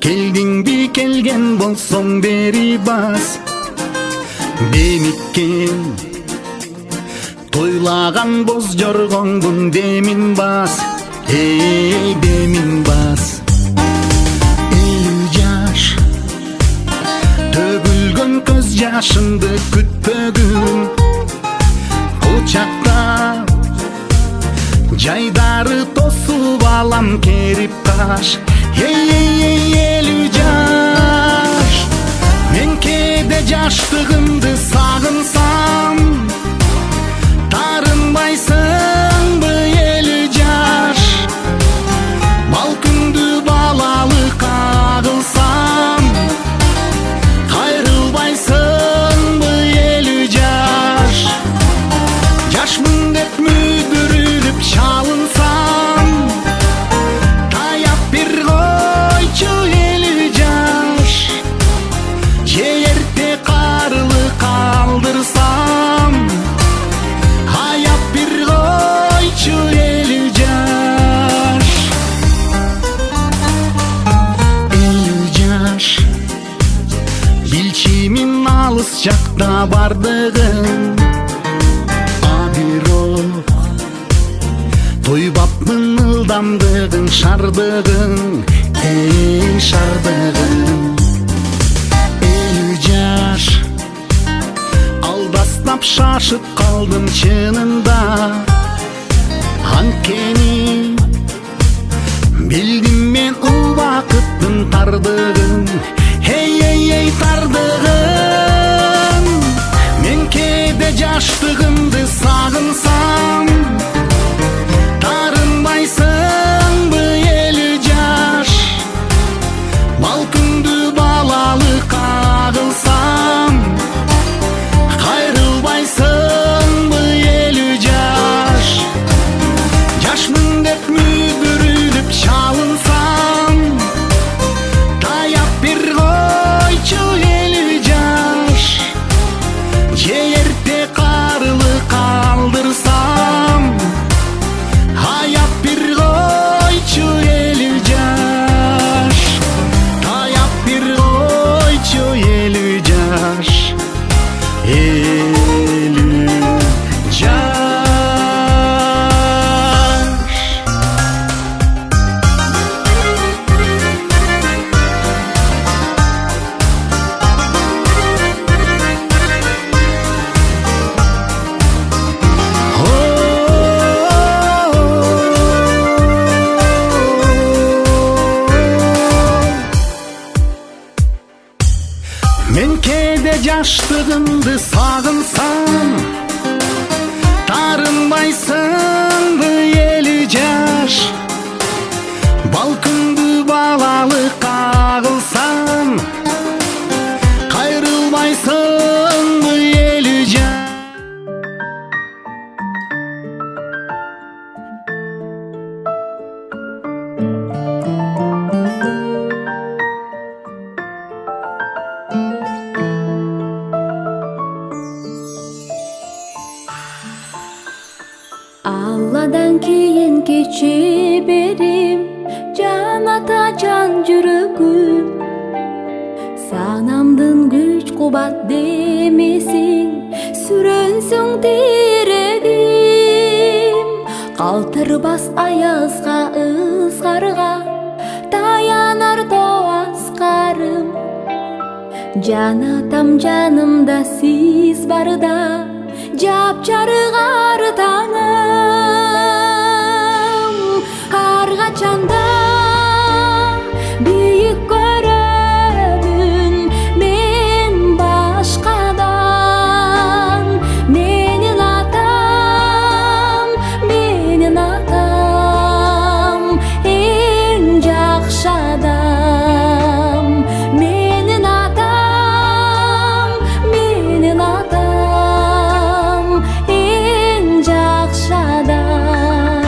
Келдиңби келген болсоң бери бас, демиккен тойлаган боз жоргоңдун демин бас, эй демин бас. 50 жаш төгүлгөн көз жашыңды күтпөгүн, кучакта жайдары тосуп алам керип каш. Эй 50 жаш, мен кээде жаштыгымды сагынсам, тарынбайсыңбы 50 жаш, балкыңды балалык кагылсам, кайрылбайсыңбы 50 жаш, жашмын деп мүдүрүлүп чалынсам, таяп бир койчу 50 жаш, же эрте карылы калдырсам, аяп бир койчу 50 жаш. 50 жаш билчимин алыс жакта бардыгын, бирок тойбапмын ылдамдыгын, шардыгын, эй шардыгын. 50 жаш алдастап шашып калдым чынында, анткени билдим мен убакыттын тардыгын, эй тардыгын. Мен кээде жаштыгымды сагынсам, тарынбайсыңбы 50 жаш, балкыңды балалык кагылсам, кайрылбайсыңбы 50 жаш, жашмын деп мүдүрүлүп чалынсам, таяп бир койчу 50 жаш, же эрте карылы калдырсам, аяп бир койчу 50 жаш, таяп бир койчу 50 жаш, 50 жаш. Мен кээде жаштыгымды сагынсам, тарынбайсыңбы 50 жаш, балкыңды балалык кагылсам, кайрылбайсыңбы 50 жаш. Алладан кийин кечиберим, жан ата жан жүрөгүм, санамдын күч кубат демесиң, сүрөнсөң тирегим, калтырбас аязга ызгарга, таянар тоас карым, жан атам жанымда сиз барда, жапжарыгар таңым, ар качанда бийик көрөмүн мен башкадан. Менин атам эң жакшы адам, менин атам эң жакшы адам.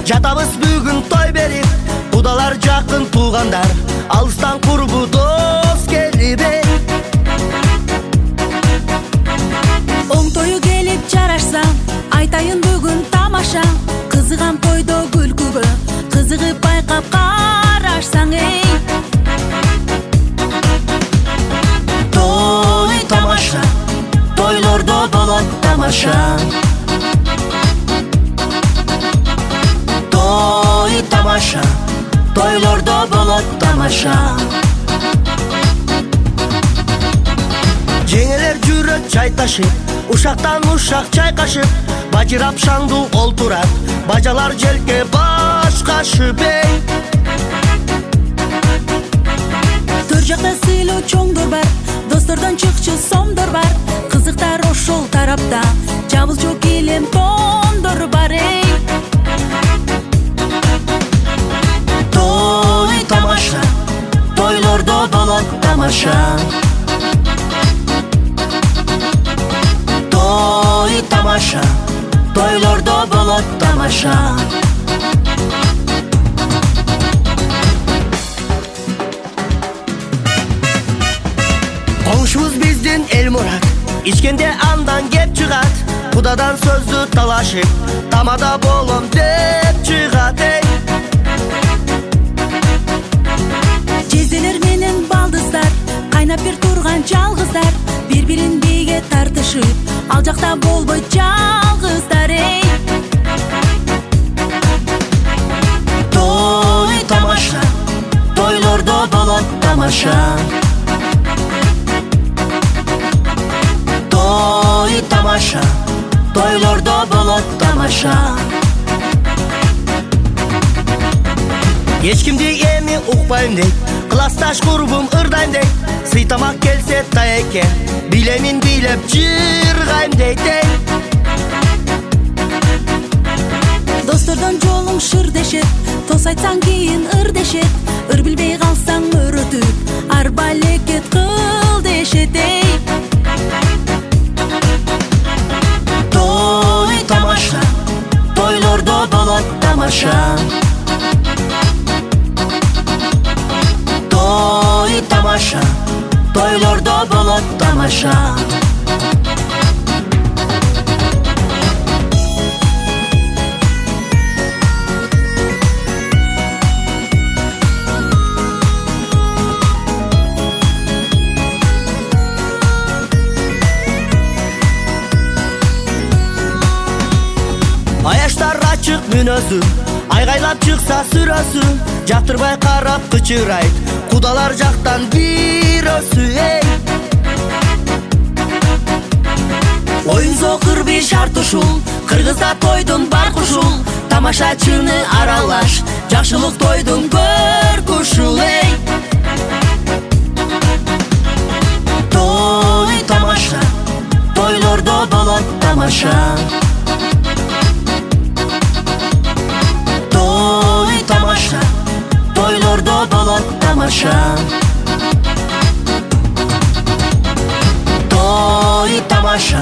Жатабыз бүгін той берип, кудалар жакын туугандар, алыстан курбу дос келип Оң тою келип жарашса, айтайын бүгін тамаша. Кызыган тойдо күлкүгө, кызыгып байкап карашсаң эй. Той тамаша, тойлордо болот тамаша. Той тамаша, тойлордо болот тамаша. Жеңелер жүрөт чай ташып, ушактан ушак чайкашып, бажырап шаңду олтурат, бажалар желке баш кашып эй. Төр жакта сыйлоо чоңдор бар, достордон чыкчы сомдор бар. Кызыктар ошол тарапта, жабылчу килем тондор бар эй. Той тамаша, тойлордо болот тамаша. Той тамаша, тойлордо болот тамаша. Коңшубуз биздин эл мурат, ичкенде андан кеп чыгат. Кудадан сөздү талашып, тамада болом деп чыгат эй. Жезделер менен балдыздар, кайнап бир турган жалгыздар, бири-бирин бийге тартышып, ал жакта болбойт жалгыздар эй. Той тамаша, тойлордо болот тамаша. Той тамаша, тойлордо болот тамаша. Эч кимди эми укпайм дейт, классташ курбум ырдайм дейт. Сый тамак келсе тайеке, билемин билеп жыргайм дейт эй. Достордон жолуң шыр дешет, тос айтсаң кийин ыр дешет. Ыр билбей калсаң өрөтүп, арбалекет кыл дешет эй. Той тамаша, тойлордо болот тамаша. Той тамаша, тойлордо болот тамаша. Аяштар ачык мүнөзү, айгайлап чыкса сүрөсү, жактырбай карап кычырайт, кудалар жактан бирөөсү эй. Оюн кырбый шарт ушул, кыргызда тойдун бар кушул, тамашачыны аралаш, жакшылык тойдун көркүшул эй. Той тамаша, тойлордо болот тамаша. Той тамаша, тойлордо болот тамаша. Той тамаша,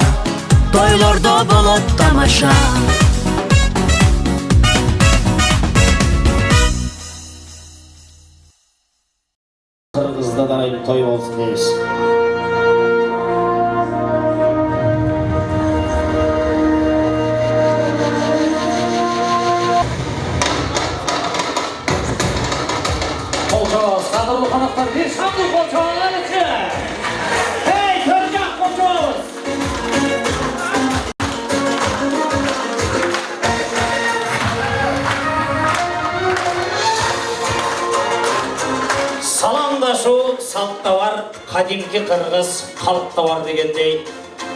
тойлордо болот тамаша. Кыргызда да той болсун дейбиз. Qadırlı qonaqlar, bir şamlı qo'shoqlar uchun. Hey, to'rjoq qo'shamiz. Саламдашуу салтта бар, кадимки кыргыз калкта бар дегендей.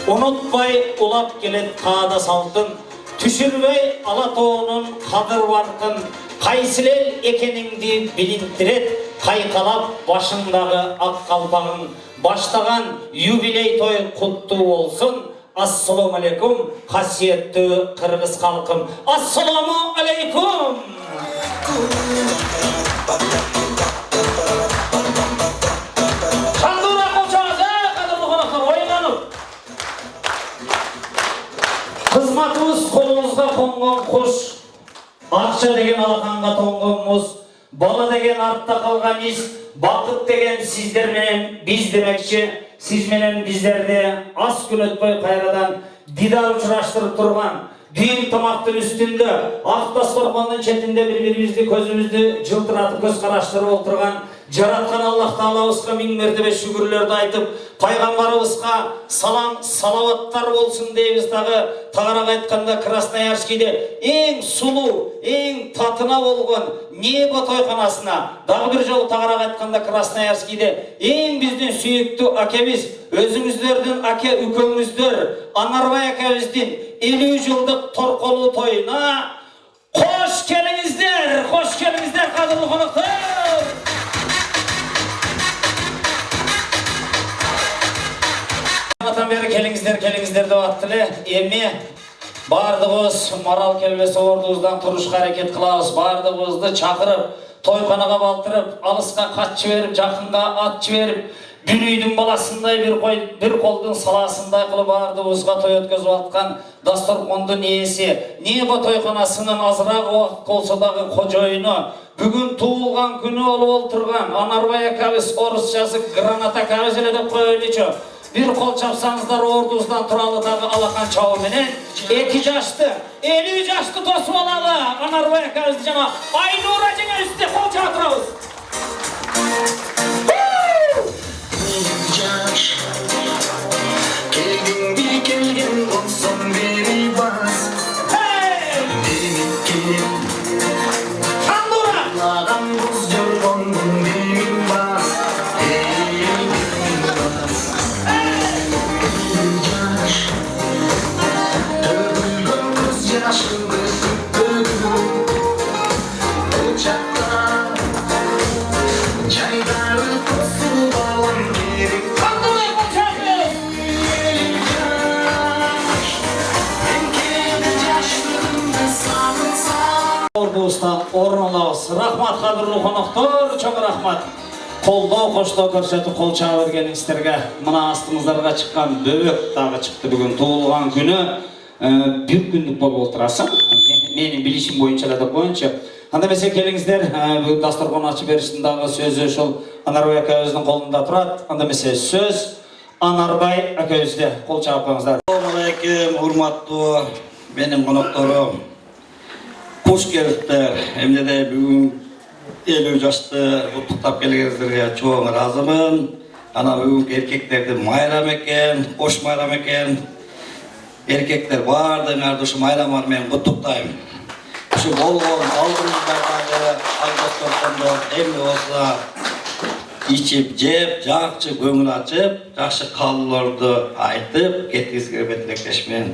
Унутпай улап келет таада салтын, түшүрбөй ала тоонун кадыр баркын, кайсыл эл экениңди билинтирет. Кайкалап башыңдагы ак калпагың, баштаган юбилей той куттуу болсун. Ассаламу алейкум, касиеттүү кыргыз калкым. Ассаламу алейкум. Кандура кочоңуз, кадырлуу конокторлор, оюнданып. Кызматыбыз колуңузга конгон кош ак Акча деген алаканга тоңгон муз, бала деген артта калган из, бакыт деген сиздер менен биз демекчи. Сиз менен биздерди аз күн өтпөй кайрадан дидар учураштырып турган дүйүн тамактын үстүндө ак дасторкондун четинде бири-бирибизди көзүбүздү жылтыратып көз караштырып отурган жараткан Аллах Таалабызга миң мертебе шүгүрлөрдү айтып, пайгамбарыбызга салам салаваттар болсун дейбиз дагы. Тагыраак айтканда Красноярскийде эң сулуу, эң татына болгон Небо тойканасына, дагы бир жолу тагыраак айтканда Красноярскийде эң биздин сүйүктүү акебиз, өзүңүздөрдүн аке үкөңүздөр Анарбай акебиздин 50 жылдык торколуу тоюна кош келиңиздер, кадырлуу коноктор. Атан бери келиңиздер деп аттı эле. Эми бардыгыбыз Марал келбесе ордубуздан турушка аракет кылабыз. Бардыгыбызды чакырып, тойканага балтырып, алыска кат жиберип, жакынга ат жиберип, бир үйдүн баласындай бир колдун саласындай кылып бардыгыбызга той өткөзүп аткан дасторкондун ээси, Небо тойканасынын азыраак убакыт болсо дагы кожоюну, бүгүн туулган күнү болуп отурган Анарбай акабыз, орусчасы Гранат акабыз эле деп коелучу. Bir kol çapsanızlar ordumuzdan turalı dağı alakan çağı menen 2 yaşlı, 50 yaşlı dostu olalı Anarбай akabızdı cama Aynur acına üstte kol çağı turabız. Kelgen olsun beri bas. Kandura! Lağan buz yorgun benim bas. Ordubuzdan orun alabız. Rahmat kadırlı konuktor, çok rahmat. Kolda koşta körsetip kol çağı bergeniңizlerге, mına astımızlarga çıkan böbök dağı çıktı bugün tuğulgan günü. Bir günlük bol olturasın. Menin bilişim boyunca da boyunca. Anda mesela keliңiздер, bu dastorkon açıp berişin dağı sözü şol Anarбай akabızın kolunda turat. Anda mesela söz Anarбай akabızda kol çağı yapağınızlar. Assalamualaikum, hurmatlı benim konuklarım. Hoş geldikler. Hem de bugün 50 yaşta kutlap gelgenizlerge çok razımın. Ana bugün erkeklerden bayram eken, hoş bayram eken. Erkekler vardı, kardeş bayram var men kutluktayım. Şu bol aldırımlardağı arkadaşlarımda emni olsa içip, jep, jakçı, göңүл açıp, jakşı kallardı aytıp, ketkizge betilekleşmen.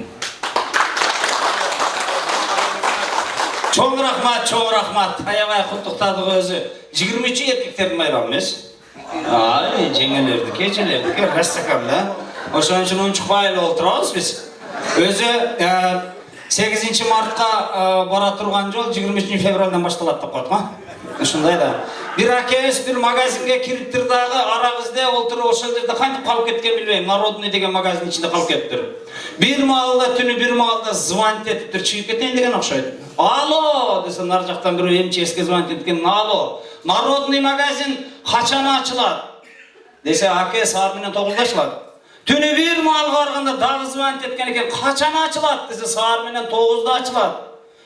Çok rahmat. Ayabay kutluktadık özü. 23 erkeklerin bayramı mes. Ay, jengelerdi, keçelerdi, rastakam da. Oşan için 13 bayılı oturabız biz. Özü 8 Mart'ta bara turgan jol 23 fevraldan baştalat dep koyduk, ha? Uşunday da. Bir akebis bir magazinge kiriptir dagı arabızda oturup oşol жерде кантип калып кеткен билбейм. Народный деген магазин içinde калып кетиптир. Bir maalda түнү bir maalda звонить etiptir, чыгып кетейин деген окшойт. Alo dese nar жактан бирөө МЧСке звонить etкен. Alo, Народный магазин качан ачылат? Dese аке саат менен 9-да ачылат. Түнү bir maal барганда дагы звонить etкен экен. Качан ачылат? Dese саат менен 9-да ачылат.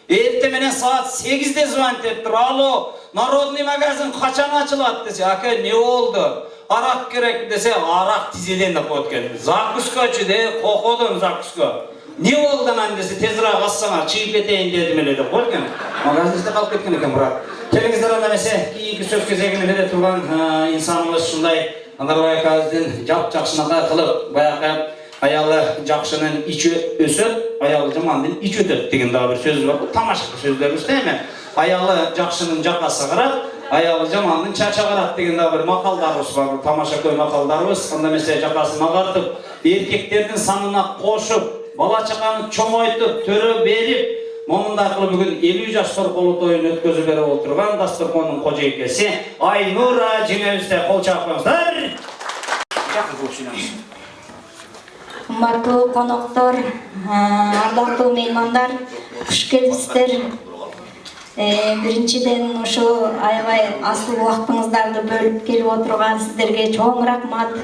Эрте менен саат 8-де звонить ettir. Alo, Народный магазин качан ачылат? Dese аке не болду? Arak gerek dese arak tizeden de koyutken. Zaküskoçu de kokodun zaküsko. Ne oldu lan dese tezra bassana çiğip eteyin dedim öyle de koyutken. Magazinizde kalıp ketken eken Murat. Kelingizler anda mese iki söz кезегinde de turgan insanımız şunday Anarбай akabыздын jap jakşınaga kılıp bayakı ayalı jakşının içi ösöp, ayalı jamandın içi ötöt degen daha bir söz var. Tamaşık sözlerimiz değil mi? Ayalı jakşının jakası karat, ayalı jamandın çaça karat degen daha bir makaldarımız var. Tamaşa köy makaldarımız. Onda mesela jakasını agartıp, erkeklerдің sanına koşup, bala çakanı çoğaytıp, törö berip, Momunda kılıp bugün 50 yaş torkolu toyunu ötközü beri oturgan dastorkonun kocaykesi Aynura jengemize kol çapыңыздар. Кымбаттуу коноктор, ардактуу меймандар, куш келипсиздер. Биринчиден ошо аябай асыл убактыңыздарды бөлүп келип отурган сиздерге чоң рахмат.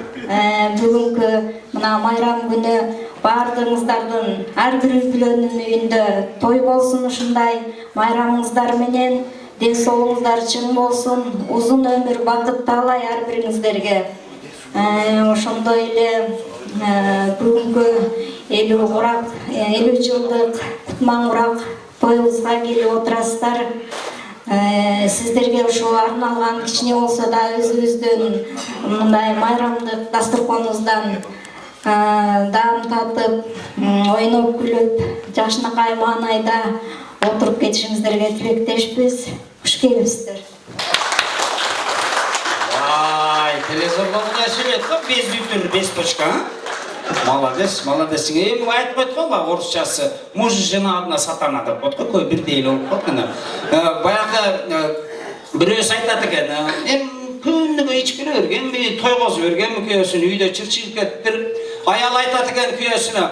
Бүгүнкү мына майрам күнү баардыгыңыздардын ар бир үй-бүлөнүн үйүндө той болсун, ушундай майрамыңыздар менен ден соолугуңуздар чың болсун, узун өмүр бакыт таалай ар бириңиздерге. Ошондой эле бүгүнкү 50 жылдык кутман курак тоюбузга келип отурасыздар. Сиздерге ошо арналган кичине болсо да өзүбүздүн мындай майрамдык дастурконубуздан даам татып, ойноп күлүп, жакшынакай маанайда отуруп кетишиңиздерге тилектешпиз. Хуш келипсиздер. Телезорларына шебетті, без үтір, без точка. Молодец, молодец. Ему айтып айтқан ба, орысшасы, муж жена одна сатана деп отқой, кой бір дейл олып қотқаны. Баяғы біреуіс айтады екен, күнігі ичіп келе өрген, той қозы өрген күйесін, үйде чырчылып кеттір. Аял айтады екен күйесіні,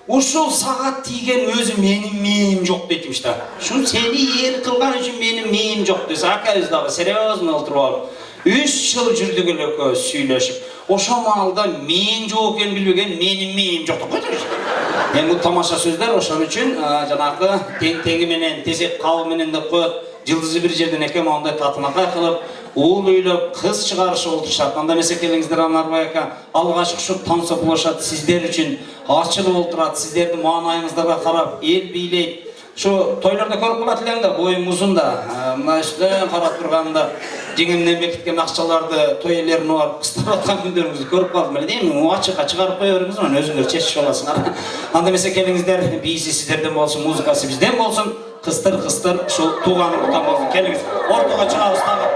ушул сағат тиген өзі менің мейім жоқ дейтімшті. Шын сені ер қылған үшін менің мейім жоқ десе, акайыздағы серьезно отырып алып. 3 жыл жүрдік эле сүйлөшүп. Ошо маалда мен жок экенин билбеген, менин мейим жок деп койдур. Бул тамаша сөздөр, ошон үчүн жанагы тең-теңи менен, тезек кабы менен деп коет. Жылдызы бир жерден экен мондай татынакай кылып, уул үйлөп, кыз чыгарышып отурушат. Анда эмесе келиңиздер Анарбай ака, алгач ушу тансоплошот сиздер үчүн, ачылып отурат, сиздердин маанайыңыздарга карап, эл бийлейт. Şu toylarda көрүп калат элең да, боюм узун да, мына үстөн карап турганда жеңимден бекиткен акчаларды, той элерине барып кыстап аткан күндөрүңүздү көрүп калдым эле дейм. Ачыкка чыгарып кое бериңиз, мына өзүңөр чечип аласыңар. Анда эмесе келиңиздер, бийси сиздерден болсун, музыкасы бизден болсун, кыстыр-кыстыр ушу тууган уруктан болсун. Келиңиз, ортого чыгабыз дагы.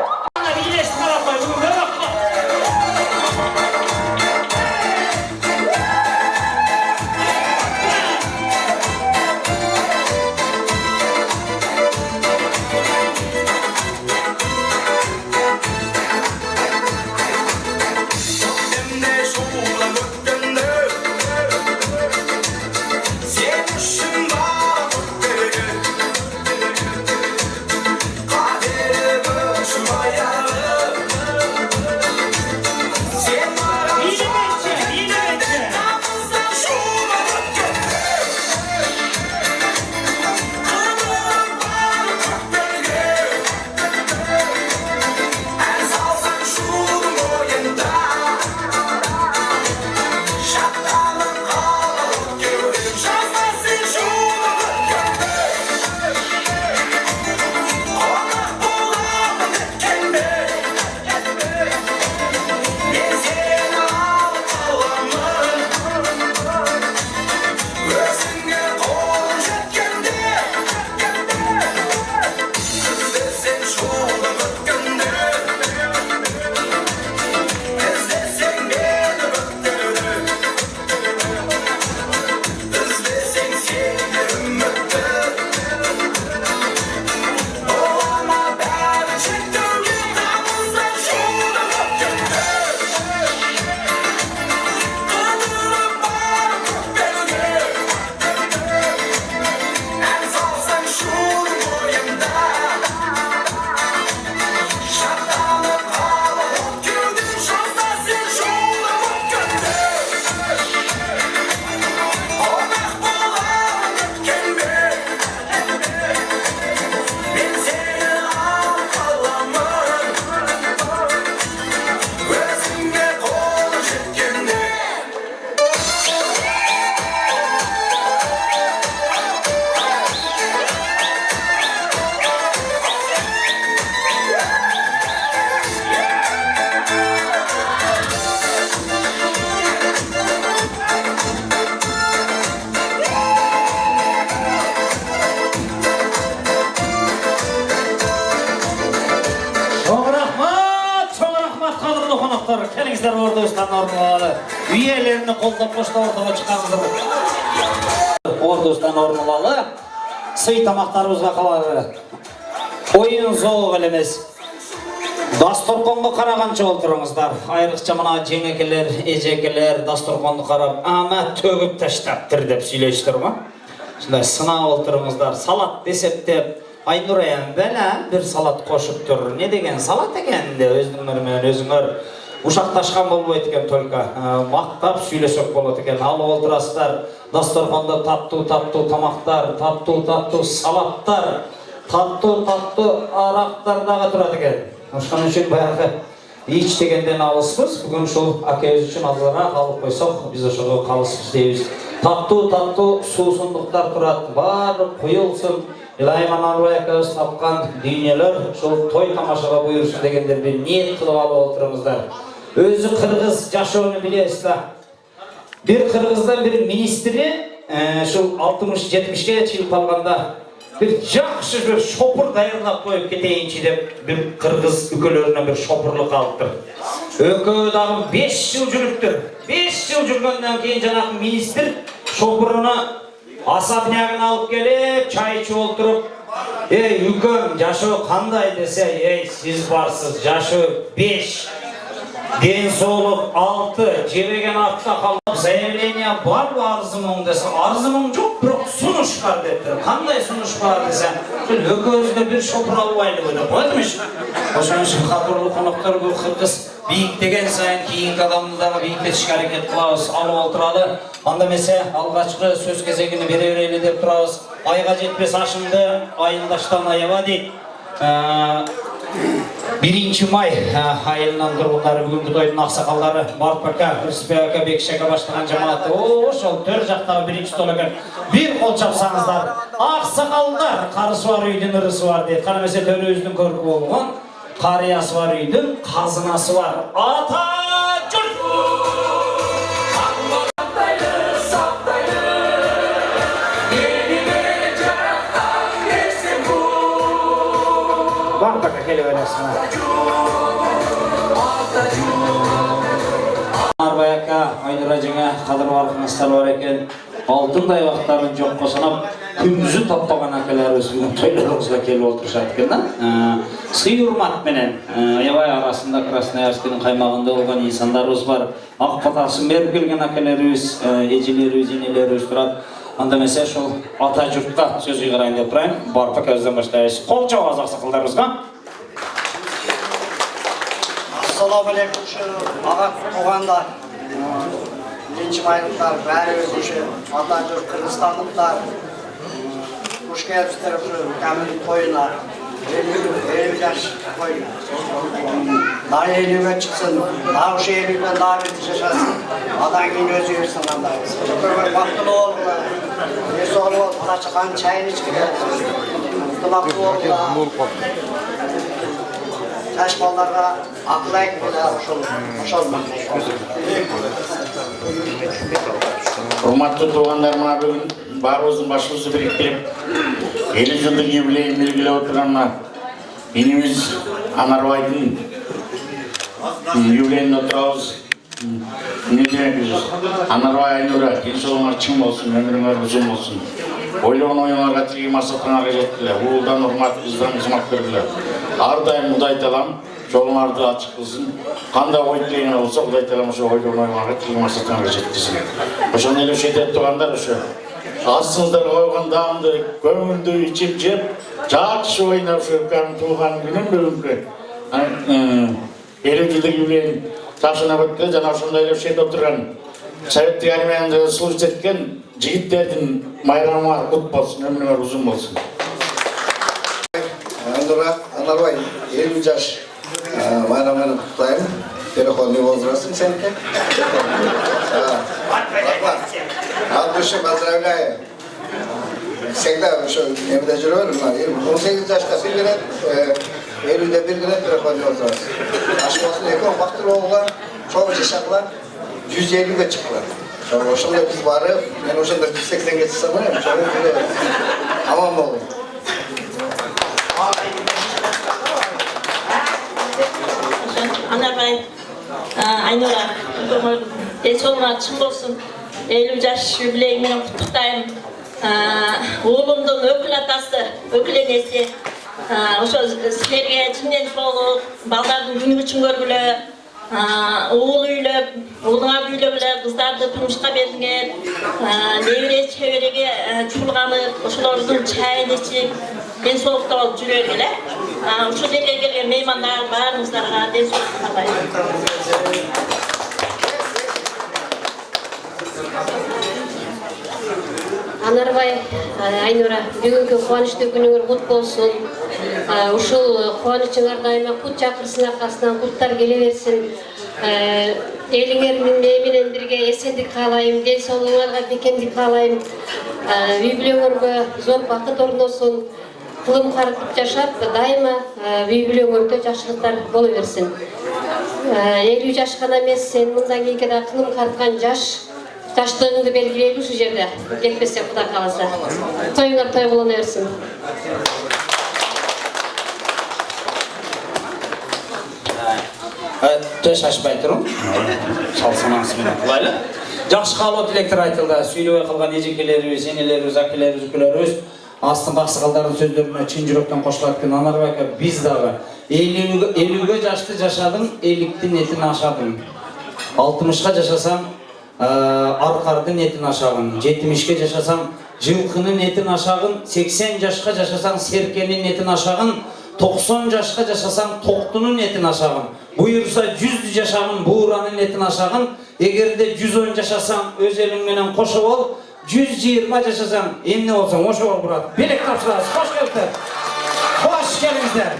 Келиңиздер ордобуздан орнолалы. Үйелерини колдоп кошто ортого чыкканыңыздар. Ордобуздан орнолалы. Сый тамактарыбызга калабы. Оюн зоог эле эмес. Дасторконго караганча олтуруңуздар. Айрыкча мына жеңекелер, эжекелер дасторконду карап, ама төгүп таштаптыр деп сүйлөйсүздөр го. Ушундай сынап олтуруңуздар. Салат десептеп, Айнураян бәлә бір салат қошып тұр. Не деген салат екен де өзіңермен өзіңер ушақташқан болбойт екен, только мақтап сөйлесек болады екен. Алып отырасыздар, дастарханда тату-тату тамақтар, тату-тату салаттар, тату-тату арақтардағы тұрады екен. Ошқан үшін баяғы ич дегенден алыспыз. Бүгін шул әкеміз үшін азырақ алып қойсақ, біз ошоға қалыспыз дейбіз. Тату-тату суусундуктар турат, баары куюлсун. Илайман Арбай акабыз тапкан дүйнөлөр шул той тамашага буйрушун дегендерди ниет кылып алып отурыңуздар. Өзү кыргыз жашоону билесиз да. Бир кыргыздан бир министри шул 60-70ге чыгып калганда bir жакшы bir шопур дайырлап коюп кетейинчи деп бир кыргыз үкөлөрүнөн бир шопурлук алыптыр. Өкөө дагы 5 жыл жүрүптүр. 5 жыл жүргөндөн кийин жанагы министр шопуруна асабнягын алып келип, чай ичип отуруп, "Эй, үкөм, жашоо кандай?" десе, "Эй, сиз барсыз, жашоо 5, ден соолук 6, жебеген артта калып, заявление барбы арызымың десе, арызымың жок, бирок сунуш бар" дептир. Кандай сунуш бар десе, "Өкөөбүзгө бир шопур албайлыбы" деп коydумуш. Ошон үчүн кадырлуу коноктор, бул кыргыз бийиктеген сайын кийинки адамды дагы бийиктетишке аракет кылабыз, алып отуралы. Анда эмесе алгачкы сөз кезегини бере берели деп турабыз. Айга жетпес ашымды айылдаштан аяба дейт. 1 май айылынан тургундары бүгүнкү тойдун аксакалдары Барып ака, Рүстбек ака, Бекиш ака баштаган жамааты ошол төр жактагы биринчи тол экен. Бир кол чапсаңыздар, аксакалдар карысы бар үйдүн ырысы бар дейт. Кана эмесе төрөбүздүн көркү болгон карыясы бар үйдүн казынасы бар. Ата жұрт! Бар бака келіп өресіне. Арбай ака, Айнура жеңе қадыр барқыныстар бар екен. Алтындай вақтарын жоқ қосынап, күмізі таппаған акаларыбыз бүгін тойларымызға келіп отырышат екен да. Сый урмат менен аябай арасында Красноярскінің қаймағында болған инсандарыбыз бар. Ақ батасын беріп келген акаларыбыз, ежелерібіз, енелерібіз тұрады. Анда месе шол ата жұртқа сөз үйғырайын деп тұрайын. Барып әкәзден баштайыз. Қол жауаз ақсақылдарымызға. Ассаламу алейкум, аға туғандар, бірінші майлықтар, бәрі өзі ата жұрт қырғызстандықтар, қош келіпсіздер кәміл тойына, 50 жаш тойына. Дай 50-ге шықсын, дағы 50-ге дағы беті шашасын, адан кейін өзі ерсін қандай. Көмір бақтылы олғыла, есі олғыла, ташыған чайын ішкілі, тұмақты олғыла. Taş ballarga akılay kadar hoşolmak. Hurmatlı tuğanlar mına bugün barımızın başımızı biriktirip 50 yıllık yubileyin belgilep oturanlar inimiz Anarbay'ın yubileyinde oturabız. Ne demektir? Anarbay Aynura, kençoğunlar çın olsun, ömrünler uzun olsun. Oyluğun oyunlarga tigi maksatlarına jettiler. Uğuldan hurmat bizden hizmet verdiler. Her daim Huday talam, жолыңарды açık kılsın. Kanda oy dileyine olsa Huday talam şu oyluğun oyunlarga tigi maksatlarına jettisin. Oşan ele şeyde tuğanlar oşu. Aslınızlar koygan dağımdı, kömüldü, içip jep, жақсы ойнап жүрген туған күнім бүгінгі. 50 жылдық юбилейін ташына бітті, жана ошондой эле шейде отурган Советтик армияда служить эткен жигиттердин майрамы кут болсун, өмүрүңөр узун болсун. Айнура, Анарбай, 50 жаш майрамын куттайм. Переходный возраст сенке. От души поздравляю. Всегда немде жүрөбүр, 18 жашка келет, 50-де бир келет переходный возраст. Ашкасын экөө бактылуу болгон, чоң жашаклар 150-ге чыккылар. Ошондо биз барып, мен ошондо 180-ге чыксам, чоң аман болду. Anarbay, Aynura, денсаулығыңа чын болсын. 50 жаш юбилейімен құттықтаймын. Оğlumдың өкіл атасы, өкіл енесі. Ошо силерге чын денсаулық, балдардың күнү үчүн көргүлө, оğul үйлөп, оğlуңа үйлөгүлө, кыздарды турмушка бериңер, небере чебереге чуулганып, ошолордун чайын ичип, денсаулықта болып жүрегіле. Ушул жерге келген меймандар баарыңыздарға денсаулық каалайм. Анарбай Айнура, бүгүнкү кубанычтуу күнүңөр кут болсун. Ушул кубанычыңар дайыма кут чакырсын, аркасынан куттар келе берсин. Элиңер менен бирге эсендик каалайм, ден соолугуңарга бекемдик каалайм. Үй бүлөңөргө зор бакыт орносун. Кылым карытып жашап, дайыма үй бүлөңөрдө жакшылыктар боло берсин. 50 жаш гана эмес, сен мындан кийинки да кылым карыткан жаштыгыңды белгилейли ушул жерде. Кетпесе Кудай кааласа. Тоюңар той боло берсин. Төш ашпай тұрым. Салсанаңыз менен кылайлы. Жакшы каалоо тилектер айтылды. Сүйлөбөй калган эжекелерибиз, энелерибиз, акелерибиз, үкөлөрүбүз астын баксыгалдардын сөздөрүнө чын жүрөктөн кошулат экен. Анарбай ака, биз дагы 50 жашты жашадым, 50-тин этин ашадым. 60-ка жашасам аркардын этин ашагын, 70-ке жашасам жылкынын этин ашагын, 80 жашка жашасаң серкенин этин ашагын, 90 жашка жашасаң токтунун этин ашагын, буйурса 100 жашагын, бууранын этин ашагын, эгерде 110 жашасаң өз элиң менен кошо бол, 120 жашасаң эмне болсоң ошо бол брат. Белек тапшырабыз. Кош келиңиздер. Кош келиңиздер.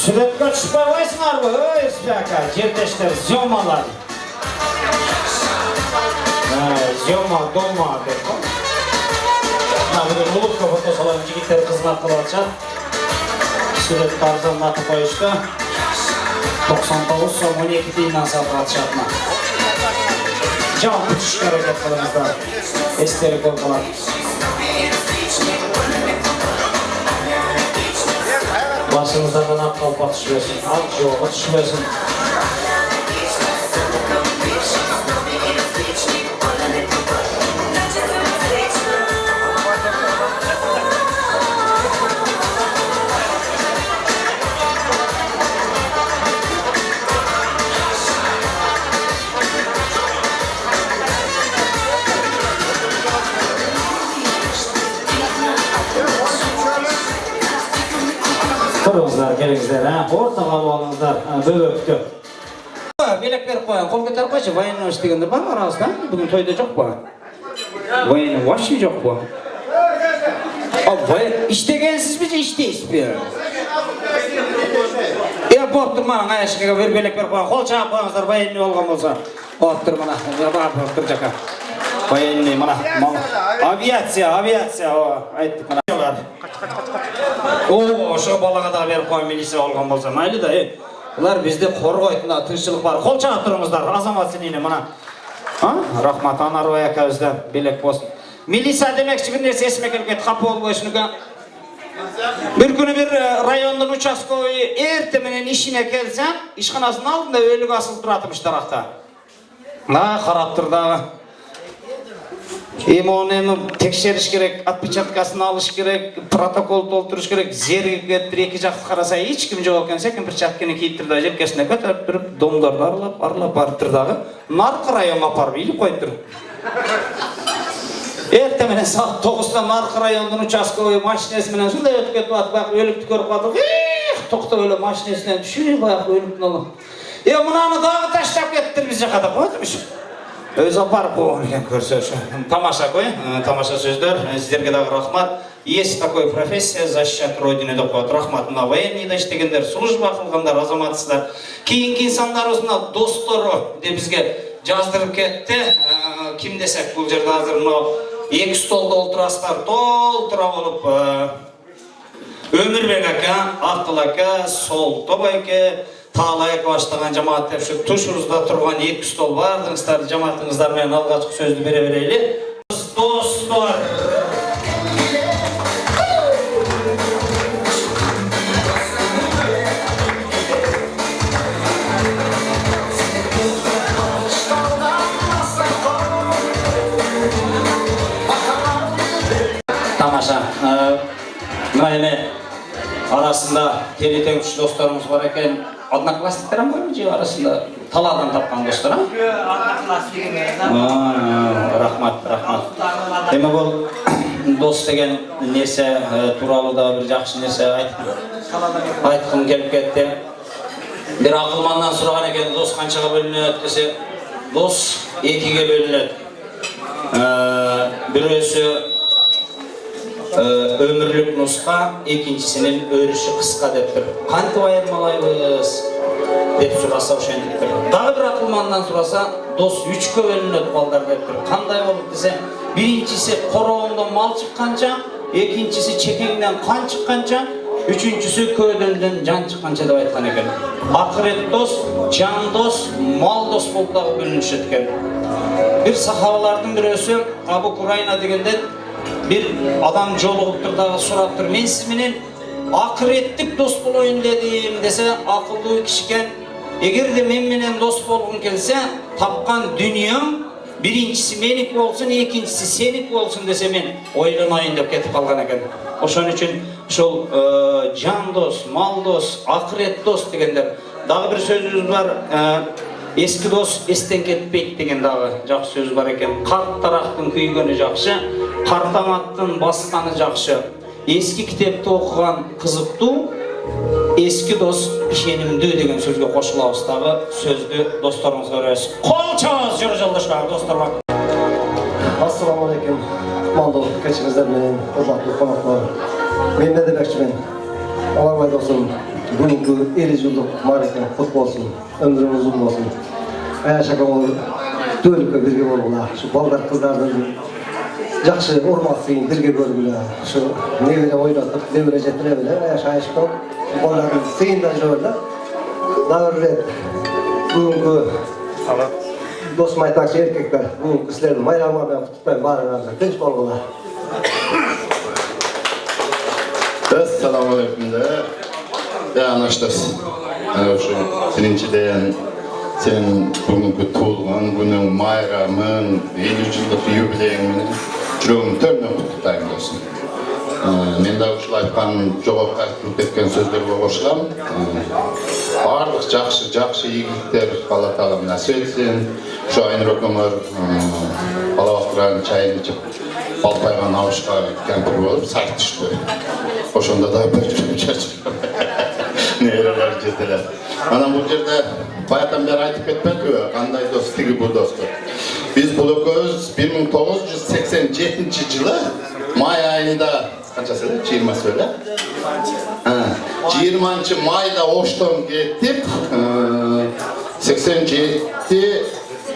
Сүрөткө түшпөй койсуңарбы? Ой, спяка, жердештер, зёмалар. Зёма, дома деп кой. Бүгүн улутка фото салган жигиттер кызмат кылып атышат. Сүрөткө арзан атып коюшту. 99 сом 12 тиындан сатып атышат. Жауап түшүшкө аракет кылыңыздар. Эстелик болуп калат. Başınızdan ap kalpa düşmesin, alt yola düşmesin. Kırmızılar, gelingizler, ortaga alып alыңыздар, böböktü. Белек берип коюн, кол көтөрүп койчу, военный дегендер бар арабызда? Бүгүн тойдо жокпу? Военный вообще жокпу? İştegensizби же иштейсизби? Болуптур, мана аяшкага бир белек берип коюн, кол чаап коюңуздар, военный болгон болсо. Болуптур, мана, болуптур жака. Военный, мана, авиация, айттык мана. Ошо балага да берип коюн, милиция болгон болсо майлы да. Булар бизди коргойт, мына тынччылык бар. Кол чаап туруңуздар, Азамат синине мана. Рахмат Анарбай акабыздан белек болсун. Милиция демекчи бир нерсе эсиме келип кетти, капа болбойсуң экен. Bir günü bir rayonun участковый erте менен ишине келсем, ишканасынын алдында өлүк асылып туратмыш таракта. Карап тур дагы. Оны текшериш керек, отпечаткасын алыш керек, протокол толтуруш керек, зергип бир эки жакты караса эч ким жок экен, секин перчатканы кийип туруп желкесине көтөрүп туруп, домдорду аралап барып тур дагы. Наркы районго апарып илип коюп тур. Эрте менен саат 9-да Наркы районунун участковый машинеси менен ушундай өтүп кетип атып, баягы өлүктү көрүп калдык. Токтоп эле машинесинен түшүп, баягы өлүктүн алып. Мынаны дагы таштап кеттир биз жака деп коёбуз. Өзү апарып койгон экен көрсөчү. Тамаша кой, тамаша сөздөр. Сиздерге дагы рахмат. Есть такой профессия защищать родину деп коет. Рахмат мына военныйда иштегендер, служба кылгандар, азаматсыздар. Кийинки инсандарыбыз мына достору деп бизге жаздырып кетти. Ким десек бул жерде азыр мына эки столдо олтурасыздар, толтура болуп Өмүрбек ака, Акыл ака, Солтоп аке, Таалай баштаган жамаат деп ушу тушубузда турган эки стол бардыгыңыздар жамаатыңыздар менен алгачкы сөздү бере берели. Достор. Тамаша. Мына эме Arasında teli-tengüç dostlarımız var eken, одноклассниктер var mı же arasında? Taladan tapkan dostlar ha? Rahmat. Demek ol dost degen nese turalı da bir жақсы nese aytqım kelip ketdi. Bir akılmandan soragan eken dost kançaga bölünөt dese, dost ekiге bölünөt. Birisi ömürlük nuska, ikincisinin örüşü kıska deptir. Kantip ayırmalayбыз dep surasa ошентиптир. Дагы bir акылмандан сураса, дос 3-кө бөлүнөт балдар дептир. Кандай болуп десе, биринчиси корооңдон мал чыкканча, экинчиси чекеңден кан чыкканча, үчүнчүсү көөдөндөн жан чыкканча деп айткан экен. Акырет дос, жан дос, мал дос болуп дагы бөлүнүшөт экен. Bir sahabalardan birisi Abu Kurayna degende bir adam joluguptur dagı suraptır. Men siz menen akırettik dost bolayın dedim dese akıllı kişiken eğer de men menen dost bolgum kelse tapkan dünyam birincisi meniki olsun, ikincisi seniki olsun dese men oylanayın dep ketip kalgan eken. Oşon üçün şol can dost, mal dost, akıret dost degender. Dagı bir sözümüz var. Eski dost esten ketpeyt degen dagı jakşı söz var eken. Kart taraktın küygönü jakşı, kartamattın baskany jakşı. Eski kitapta okugan kızıktı, eski dost işenimdi degen sözge koşulabız dagı sözdü dostlarımızga berебиз. Kol çalabыз jol joldoşlar dostlar bak. Assalamu alaikum. Maldo keçinizler menen hormatly konaklar. Men ne demekçimin? Alamay dostum, bugünkü 50 yıllık marifet kut bolsun, ömrümüz uzun bolsun. Yaşagan olur, dölükö birge bolgula. Şu balдар kızlardan жақсы урматсың, бірге көргілі. Şu nevere oynatıp, nevere jetire bile, yaşayışkan balların sıyında жүрөбүлө. Daha bir bugünkü dostum aytakçı erkekler, bugünkü sizlerden bayramlardan kutlayın, barınlardan tinç bolgula. Assalamu alaikum de. Ya naştas. Şu birinciden sen bugünkü tuğulgan günün bayramın 50 yıllık yubileyini жүрөгүм төрүнөн куттуктайм досум. Мен да ушул айткан жогорку айтылып кеткен сөздөргө кошулам. Баардык жакшы ийгиликтер Алла Таала насип этсин. Ушу Айнур экөөңөр бала бактырган чайын ичип, балпайган абышка кемпир болуп сайт түштү. Ошондо да бир чачып нерелер жетелер. Анан бул жерде баятан бери айтып кетпедиби, кандай дос тиги бул дос деп. Biz bu ekөөбүз 1987 жылы май айында канча сөйлө? 20 сөйлө. 20 майда Оштон кетип, 87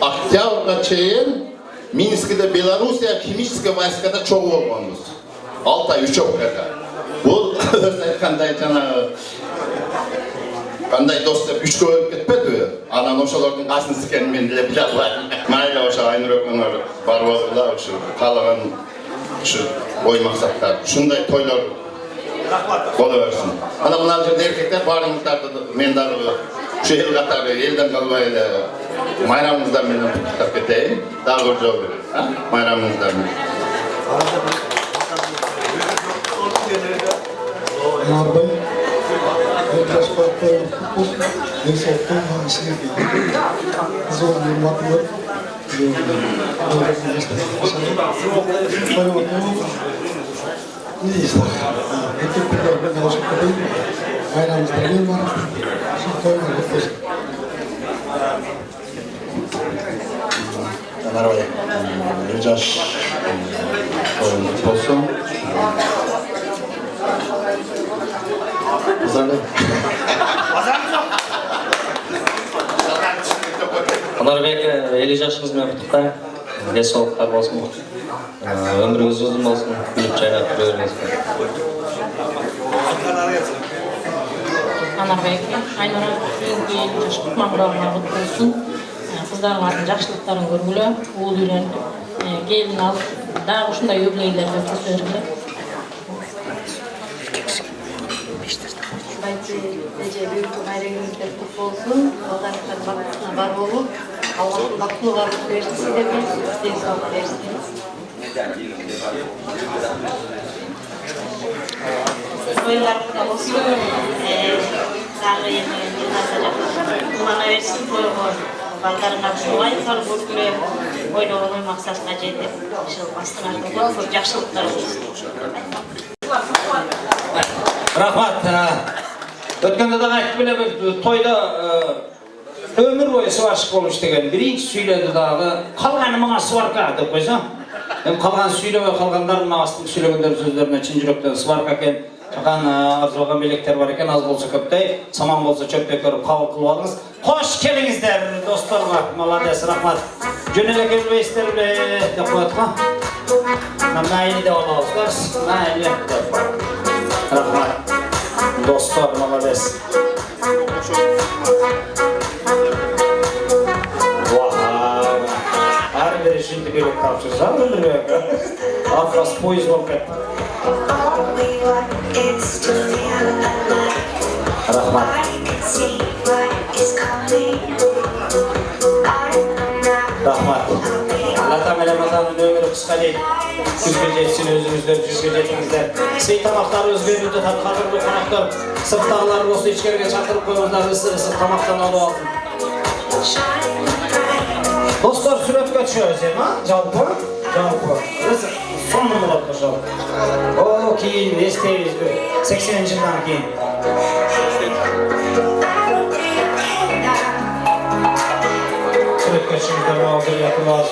октябрга чейин Минскиде Белоруссия химический войскада чогуу болгонбуз. 6 ай 3 октябрда. Бул өз айткандай жанагы Qanday dost deb 3 bölüp ketpedi. Anam ошолордун касын сикенин мен деле биле албайм. Майра ошо Айнур экөөңөр барып отурлар, ушу каалаган ушу ой максаттар, ушундай тойлор боло берсин. Ана мына жерде эркектер баарыңыздарды мен дагы ушу эл катары элден калбай эле майрамыңыздар менен куттуктап кетейин. Дагы бир жол берейин. Майрамыңыздар менен. Transportların hukuk ve sosyal mühendisliği zor bir matematik Анарбек 50 жашыңыз менен куттуктайм. Денсаулыктар болсун. Өмүрүңүз узун болсун. Күлүп жайнап жүрө бериңиз. Анарбек, Айнур бүгүнкү 50 жаш кутмандыгыңар кут болсун. Кыздарыңардын жакшылыктарын көргүлө, уул үйрөнүп, келин алып, дагы ушундай юбилейлерге өткөзө бергиле. Nece büyük bayramınızda kutlu olsun. Allah'ın bakmasına var olup, Allah'ın baklı varlık versin de bir sağlık versin. Oylar kutlu olsun. Sağlığı yemeğini kulağına versin toyuğu. Ballarına şuay kalıp o'tkürüp oyloğunu maksatına жетip ошол бастыратын көп жакшылыктар болсун. Рахмат. Өткенде да айтып келем, тойда өмір бойы сварщик болуш деген биринчи сүйлөдү дагы калганы мага сварка деп койсоң. Эми калган сүйлөбөй калгандардын астын сүйлөгөндөр сөздөрүнө чын жүрөктөн сварка экен. Чакан арзылган белектер бар экен, аз болсо көптөй, саман болсо чөптөй көрүп кабыл кылып алыңыз. Кош келиңиздер досторго. Молодец, рахмат. Жөн эле келбейсиздер беле деп коет го. Майли деп алабыздар. Майли. Рахмат. Достор, молодец. Вау. Ар бир ишинди белек тапшырса, аркасы поезд болуп кетти. Рахмат. Рахмат. Ата менен атанын өмүрү кыска дейт. Күзгө жетсин, өзүңүздөр жүзгө жетиңиздер. Сый тамактар өзгөрүүдө кадырлуу коноктор, сырттагылар болсо ичкерге чакырып коюңуздар, ысык тамактан алып алсын. Достор, сүрөткө түшөбүз эми, жалпы. Сонун болот ошол. О, кийин эстейбиз 80-жылдан кийин. Сүрөткө түшүңүздөр, могул ятылабыз.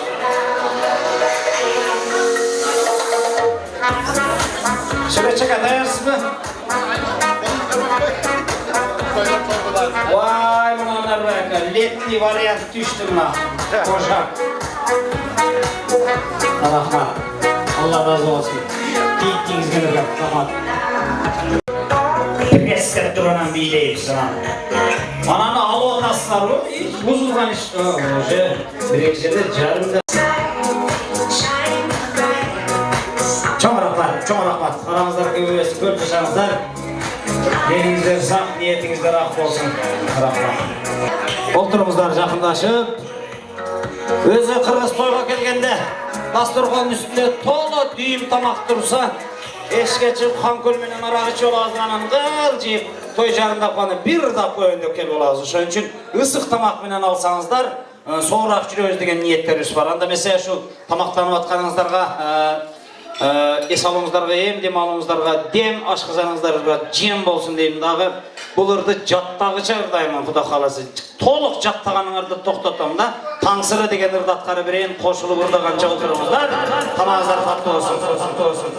Süreçe dayarsızmı? Vay bunlar bak, letli varyant düştü buna. Koşa. Rahmat. Allah razı olsun. Gittiniz gene rahmat. Presler duran bileyim sana. Ananı alı ataslar o, hiç bozulgan iş. Oje, birinci carımda. Çok rahmat. Aramızdaki üyesi көп yaşanızlar. Denizler sağ, niyetinizler ak olsun. Rahmat. Oturumuzlar жақындаşıp. Özü Kırgız toyga kelgende dasturxonun üstünde tolu düğüm tamak dursa, eşke çıkıp Xankөл menen arak içip ağzından qıl jeyip toy jarında qanı bir dakika önde kelip olabız. Ошон үчүн ысык тамак менен алсаңыздар, соңураак жүрөбүз деген ниеттерибиз бар. Анда мисалы şu тамактанып атканыңыздарга эс алуңуздарга, эм дем алуңуздарга, дем ашкызаңыздарга жем болсун дейм дагы. Буларды жаттагыча ырдаймын, Кудай кааласа. Толук жаттаганыңарды токтотом да, Таңсыры деген ырды аткары берейин, кошулуп ырдаганча отуруңуздар. Тамагыңыздар таттуу болсун.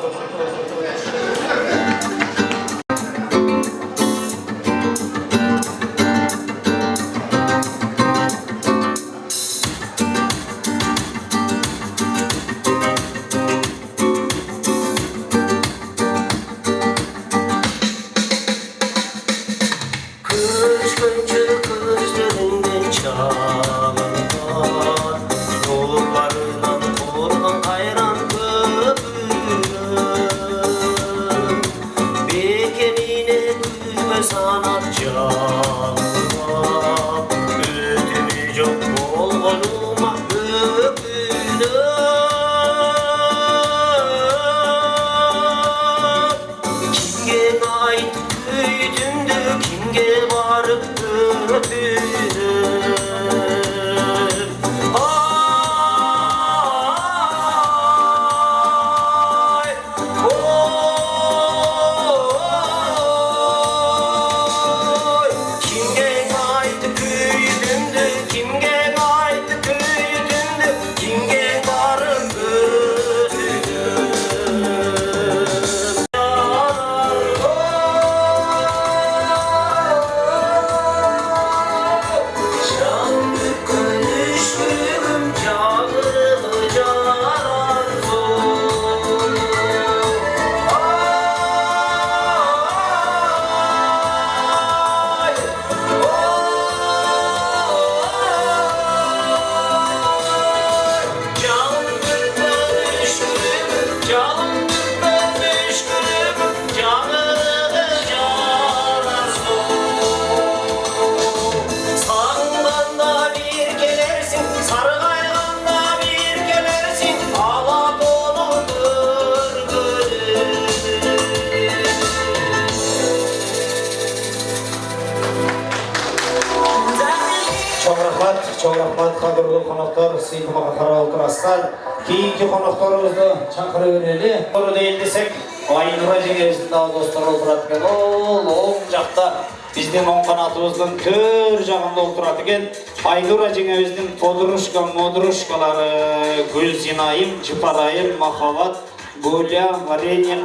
Çok rahmat kadrolu konuklar, sıytımaka kara oturaslar. Keyinki konuklarımızda çakırı öneli. Doğru değil desek, Aynura Jengeviz'in daha dostlar oturatken, oğul жақта bizden on kanatımızın kör жағында oturatken, Aynura Jengeviz'in Podruşka, Modruşkaları, Gülzinayım, Cıparayım, Mahavat, Gulya,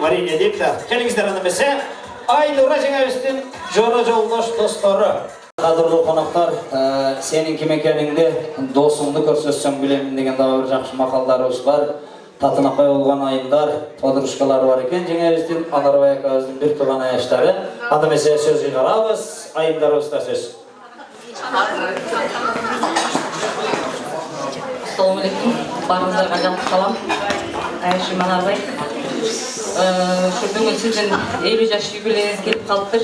Varenya deyip de. Kelingizler anımese, Aynura Jengeviz'in Jora Joldaş dostları. Kadrlı konaklar, senin kim ekeningde dosumdu көрсөтсөң билемин деген дагы бир жакшы макалдарыбыз бар. Татынакай болгон айымдар, подружкалар бар экен. Жеңебиздин Анарбай акабыздын бир тууган аяштары. Анда эмесе сөз ыйгарабыз, айымдарыбызда сөз. Assalamu alaikum. Barыңыздарга жалпы салам. Айшым Анарбай. Şu бүгүн сиздин 50 жаш юбилейиңиз келип калыптыр.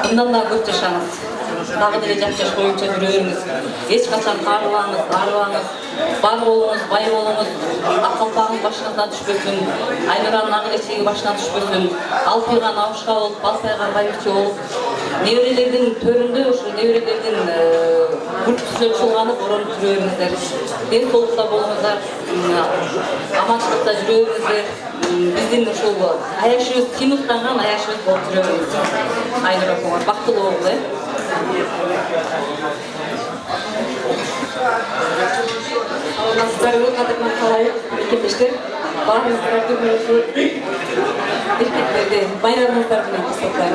Bundan da көп жашаңыз. Дагы деле жаш боюнча жүрө бериңиз. Эч качан каарыбаңыз, арыбаңыз. Бар болуңуз, бай болуңуз. Акылпагыңыз башыңыздан түшпөсүн. Айнуранын ак элечеги башынан түшпөсүн. Алпыйга набышка болуп, балпай карбайчы болуп. Неберелердин төрүндө ушу неберелердин күлкүсү чулганып оронуп жүрө бериңиздер. Ден соолукта болуңуздар. Аманчылыкта жүрө бериңиздер. Биздин ушул аяшыбыз тыймыктанган аяшыбыз болуп жүрө бериңиз. Айнура апаңар бактылуу болду. Саламатсыздарбы, кадырлуу калайык, мекендештер. Баарыңыздарга бүгүнкү эркектерди байрамыңыздар менен коштоктойм.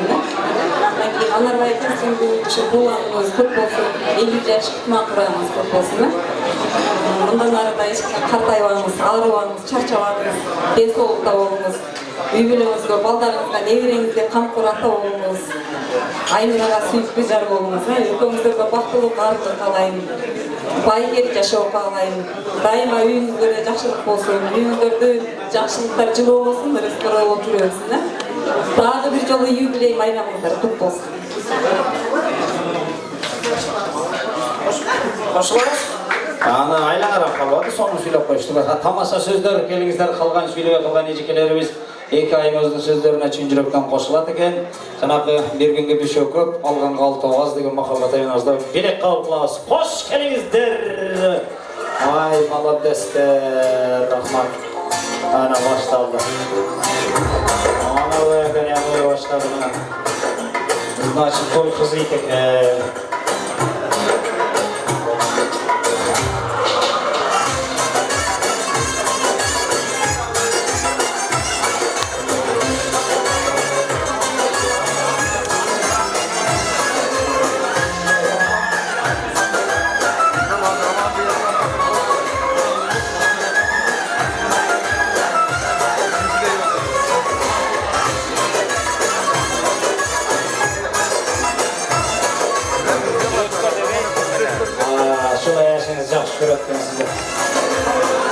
Андан кийин Анарбай акаңыздын туулганыңыз көп болсун, 50 жаш кутман көп болсун. Мындан ары да эч качан картайбаңыз, аарыбаңыз, чарчабаңыз, ден соолукта болуңуз. Үй бүлөңүзгө, балдарыңызга, небереңизге камкор ата болуңуз. Айнурага сүйүктүү жар болуңуз. Экөөңүздөргө бактылык, арыздык каалайм. Байгер жашоо каалайм. Дайыма үйүңүздө жакшылык болсун, үйүңүздөрдө жакшылыктар жылуу болсун, рызкы болуп жүрөсүн. Дагы бир жолу юбилей майрамыңыздар кут болсун. Кошулабыз? Аны айлаңарап калбады, соны сүйлөп коюшту. Тамаша сөздөр, келиңиздер калган сүйлөбөй калган эжекелерибиз эки айымыздын сөздөрүнө чын жүрөктөн кошулат экен. Жанагы бергенге бешөө көп, алганга алтоо аз деген махабат айыбызда белек кабыл кылабыз. Кош келиңиздер. Ай, молодецтер, рахмат. Ана башталды. Ана ой башталды. Значит, той кызы экен.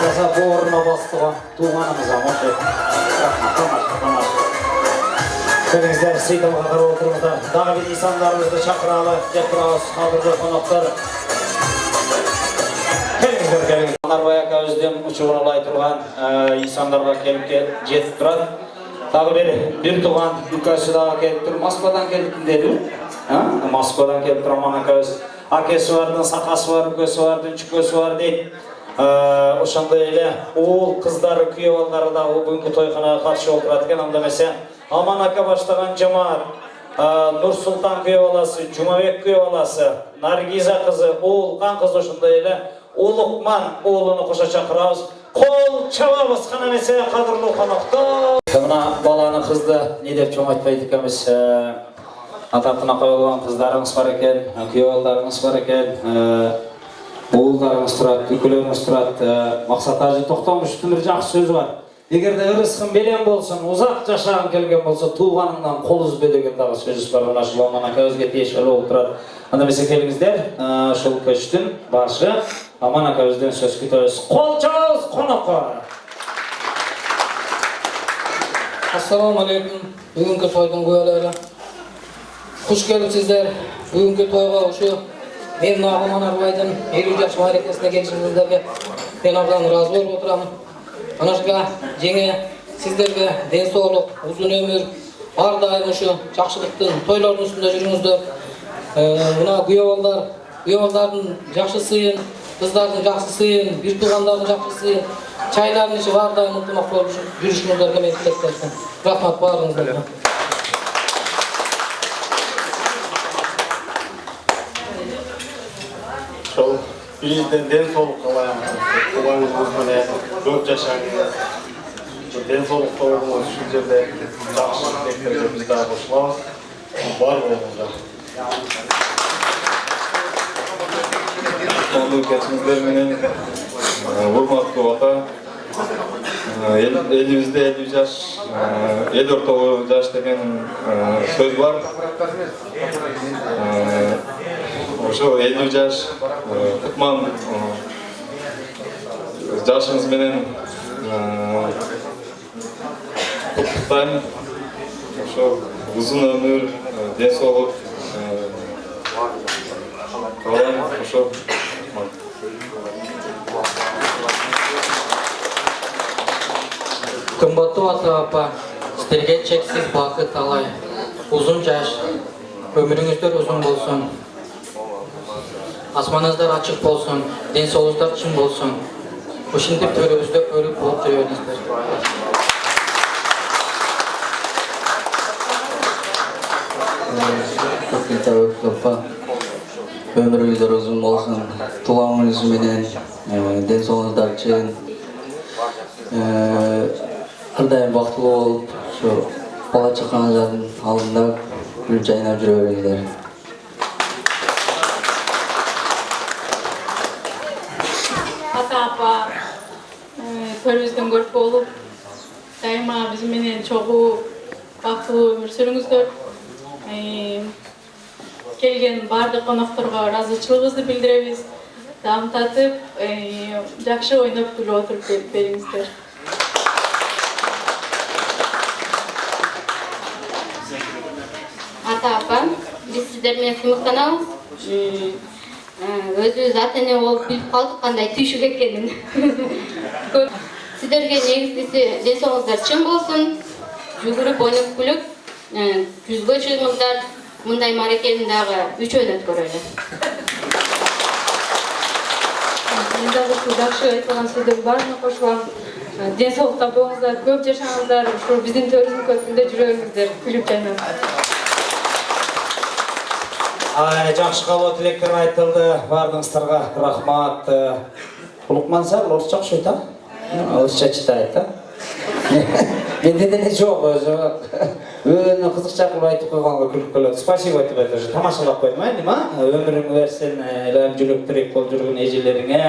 Mesela bu oruna bastığa tuğanımıza hoşu. Tamam. Sevgizler, Seydal Kakar oturumuzda. Daha bir insanlarımızda çakıralı, yapırağız, kaldırdı konaklar. Gelin. Anarбай акабыздын учугуна ылай турган insanlarga келип жетип турат. Дагы бир тууган үкөсү дагы келип туруп, Москвадан келиптин деди. Москвадан келип туруп Аман акабыз. Акеси бардын, сакасы бар, үкөсү бардын, чүкөсү бар дейт. Ошондой эле уул кыздары, күйөө балдары да бүгүнкү тойканага катышып отурат экен. Анда эмесе Аман ака баштаган жамаат, Нур Султан күйөө баласы, Жумабек күйөө баласы, Наргиза кызы, Уулкан кызы ошондой эле Улукман уулуну кошо чакырабыз. Кол чабабыз кана эмесе кадырлуу коноктор. Мына баланы кызды не деп чоң айтпайт экенбиз. Ататына коюлган кыздарыңыз бар экен, күйөө балдарыңыз бар экен. Уулдарыңыз турат, үкөлөрүңүз турат. Максат Ажы Токтомушевдун бир жакшы сөзү бар. Эгерде ырыскын белең болсун, узак жашагың келген болсо, тууганыңдан кол үзбө деген дагы сөзүбүз бар. Мына ушул Аман акабызга тиешелүү болуп турат. Анда эмесе келиңиздер, ушул көчтүн башы Аман акабыздан сөз күтөбүз. Кол чабабыз конокко. Assalamu alaikum. Бүгүнкү тойдун күбөлөрү. Куш келипсиздер. Бүгүнкү тойго ушу мен Нагым Анарбайдын 50 жаш мааракесине келишиңиздерге мен абдан ыраазы болуп отурам. Анашка жеңе сиздерге ден соолук, узун өмүр, ар дайым ушу жакшылыктын тойлордун үстүндө жүрүңүздөр. Мына күйөө балдар kuyovdardın жақсы сыйын, kыздардın жақсы сыйын, bir tuğandardın жақсы сыйын, çayların içi var da unutmak болып жүрüşіңіздерге мен тілектесім. Рахмат барыңыздарга. Ошол бизден ден соолук каалайбыз. Тууганыңыз менен көп жашаңыз. Ден соолук тобуңуз ушул жерде жакшы тилектерге биз дагы кошулабыз. Бар болуңуздар. Кандуу кечиңиздер менен урматтуу ата, элибизде 50 жаш, эл ортого жаш деген сөз бар. Ошо 50 жаш Кутман жашыңыз менен куттуктайм. Ошо узун өмүр, ден соолук каалайм. Ошо Кымбаттуу ата-апа, сіздерге чексиз бақыт талай. Uzun жаш, өмүрүңүздөр узун болсун. Асманыңыздар ачык болсун, ден соолугуңуздар чын болсун. Ушинтип төрүбүздө көрүп болуп жүрө бериңиздер. Өмүрүңүздөр узун болсун, тууганыңыз менен ден соолугуңуздар чын. Ар дайым бактылуу болуп, ушу бала чакаңыздардын алдында күлүп жайнап жүрө бериңиздер. Ата-апа, көрүбүздөн көрүп болуп, дайыма биз менен чогуу бактылуу өмүр сүрүңүздөр. Келген бардык конокторго ыраазычылыгыбызды билдиребиз. Дамтатып, жакшы ойноп күлүп отуруп бериңиздер. Ата-апа, биз сиздер менен сыймыктанабыз. Өзүбүз ата-эне болуп билип калдык кандай түйшүк экенин. Сиздерге негизгиси ден соолугуңуздар чын болсун, жүгүрүп ойноп күлүп, жүзгө чыгыңыздар. Мындай мааракени дагы 3 ой өткөрөлү. Мен дагы ушул жакшы айткан сөздөрдүн баарына кошулам. Ден соолукта болуңуздар, көп жашаңыздар, ушул биздин төрүбүздүн көтүндө жүрө бериңиздер, күлүп жайнап. Жақшы қалу тілектер айтылды, бардыңыздарга рахмат. Улукман сар, орысча окшойт, орысча читайт. Менде деле жок өзү. Өөнү кызыкча кылып айтып койгонго күлүп келет. Спасибо айтып атышы. Тамашалап коймайм, өмүрүң берсин, элем жүрөк тирек болуп жүргөн эжелериңе,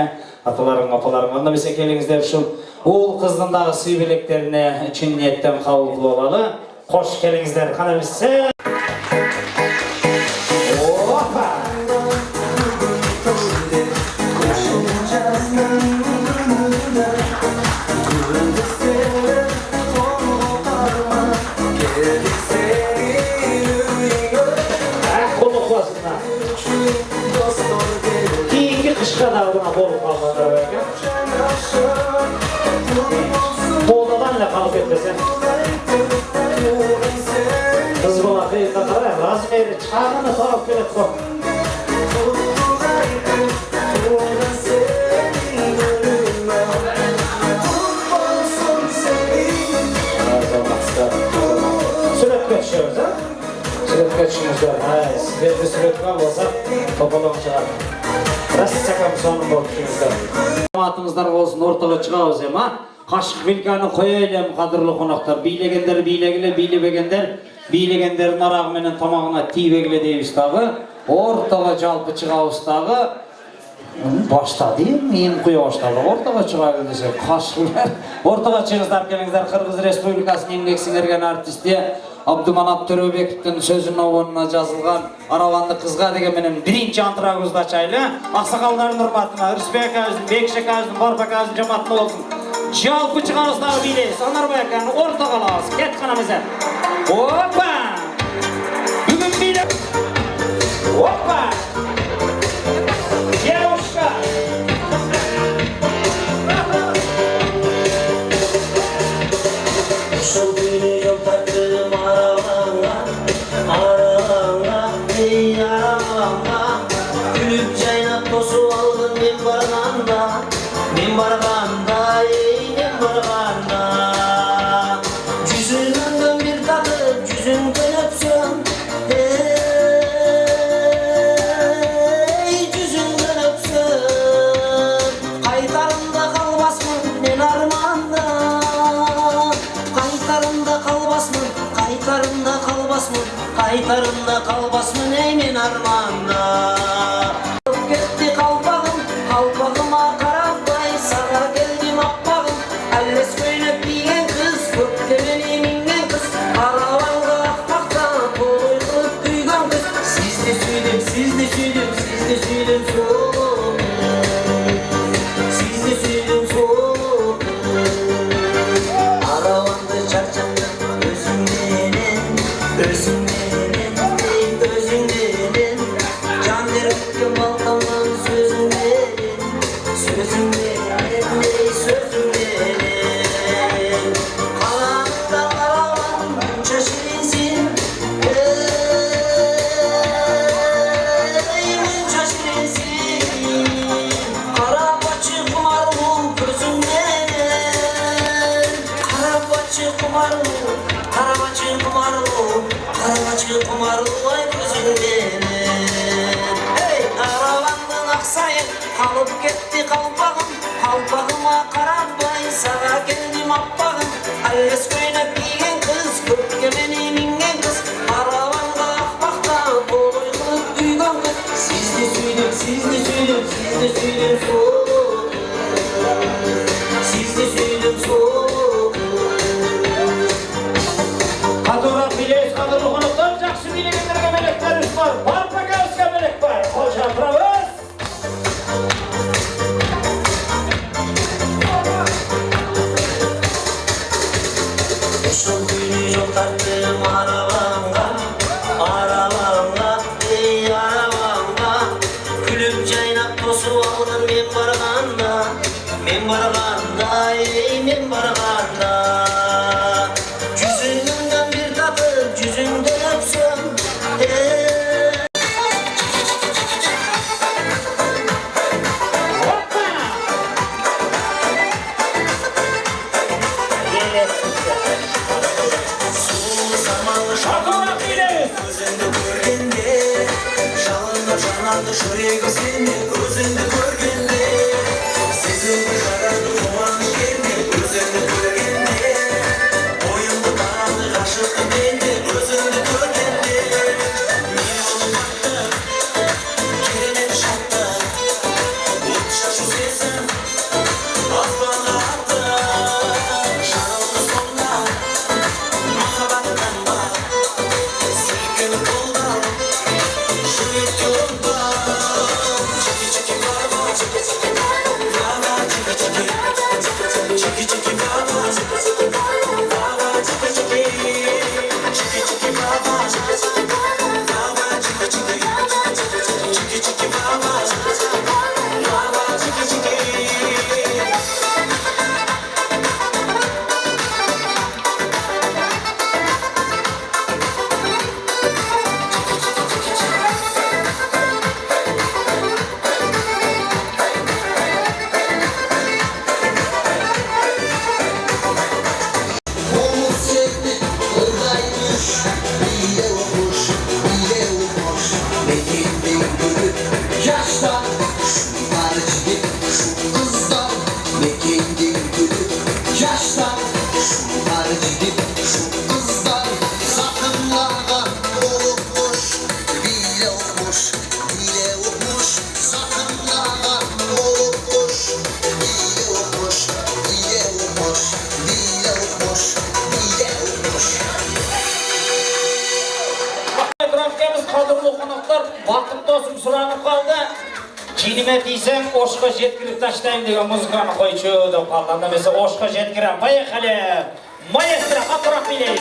аталарың, апаларың. Анда эмесе келиңиздер ушул уул кыздын дагы сый белектерине чын ниеттен кабыл кылып алалы. Кош келиңиздер, кана эмесе. Kız bana kıyıda karar, razmeri çağını taraf gelip koy. Süret geçiyoruz ha? Süret geçiyoruz da. Sizlerde süret var olsa topalım çağırın. Rası çakamız onun borçuyuzda. Matımızlar olsun ortalığa çıkağız ama. Kaşık bilgani koyayım kadırlı konaklar. Bilegenler bilegile, bilegenlerin arağı menen tamağına tiyvegile deyimiz dağı. Ortağa jalpı çıkağız dağı. Başta değil mi? Yeni kuya başladı. Ortağa çıkağız dese. Kaşıklar. Ortağa çıkızlar kelingizler. Kırgız Respublikası'nın emgek sinirgen artisti Abdumanap Töröbek'tin sözünün oğununa жазылған Aravandı kızga degen menen birinci antırağızda açaylı. Aksakalların hurmatına, Rüsbek ağızın, Bekşek ağızın, Barpak ağızın cemaatlı olsun. Жалпы чыгарыздағы билейсіз, Анарбай аканы орта қалағыз, кет қанамыза. Опа! Бүгін билеп! Опа! Девушка! Ушул күнү жол тартым аралаңа, ey аралаңа, күлүп kalbasmın, kaytarında kalbasmın eymin armanda. Gitti kalpağım, kalpağıma karabay, sana geldim appağım. Elles köylep giyen kız, köktemeni mingen kız, karavanda akmaktan koloy kılıp duygan kız. Siz de süydüm, siz de süydüm, siz de süydüm soğuk. Siz de süydüm soğuk. Aravanda çarçamda özüm benim, özüm benim, özüm benim. Can verirken baltamdan sözüm benim, sözüm benim, sözüm benim. Kanattan karavan bunca şirinsin, bunca şirinsin. Kara paçı kumarlı gözüm benim, kara paçı kumarlı, kara paçı kumarlı, kara paçı kumarlı ay gözüm benim. Hey arabandan aksayın, kalıp gitti kalpağım, kalpağıma karabay, sana geldim appağım. Alles köynep giyen kız, kökgemeni mingen kız, aravanda akmaktan koloy kılıp duygan kız. Siz de süydüm, siz de süydüm, siz de süydüm soğuk. Siz de süydüm soğuk. Kadura bileyiz, kadırlı konuklar, jakşı bilegenlerge meleklerimiz var. Var mı gözge melek var? Hoca bravo. Eşol günü yol tarttım arabamda, arabamda, ey arabamda. Külüp caynap tosu aldım men barganda, men barganda, ey men barganda. Cüzünden bir tatıp cüzünden öpsem, şuraya seni özünde görgende, sizin kararlı kovanı geldi özünde görgende, boyundu tarandı kaşıktı bende özünde görgende. Milyonu baktı, kiremedi şattı, uçuşa şu sesim, aslanla attı, şarıldı sonuna, mahabattan bak, silkini koldan, şu et yolda. Vakit dostum suranıp kaldı. Kinime diysem oşka jetkirip taştayım degan muzikani koyçu da kalganda mesela oşka jetkirem. Поехали! Maestro, Kadura bileyiz.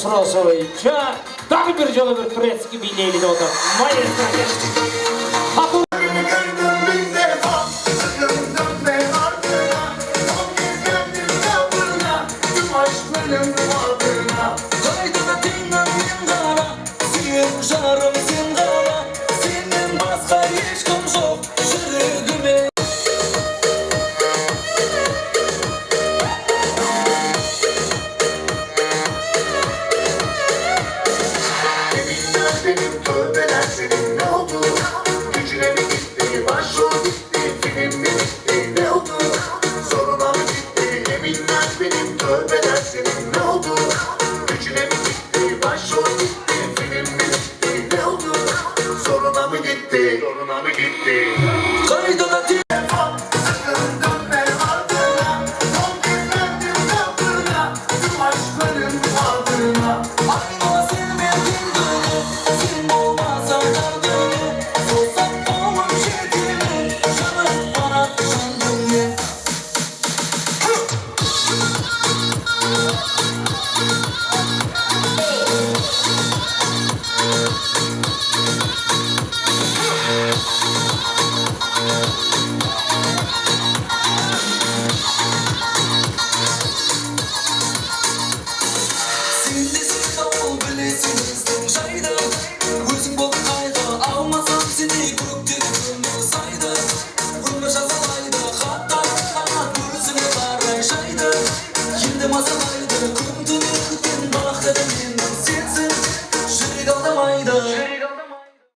Sırası boyunca daha bir jolu bir Turetski bileğiyle oldu. Maestro geçti. Şimdi masalar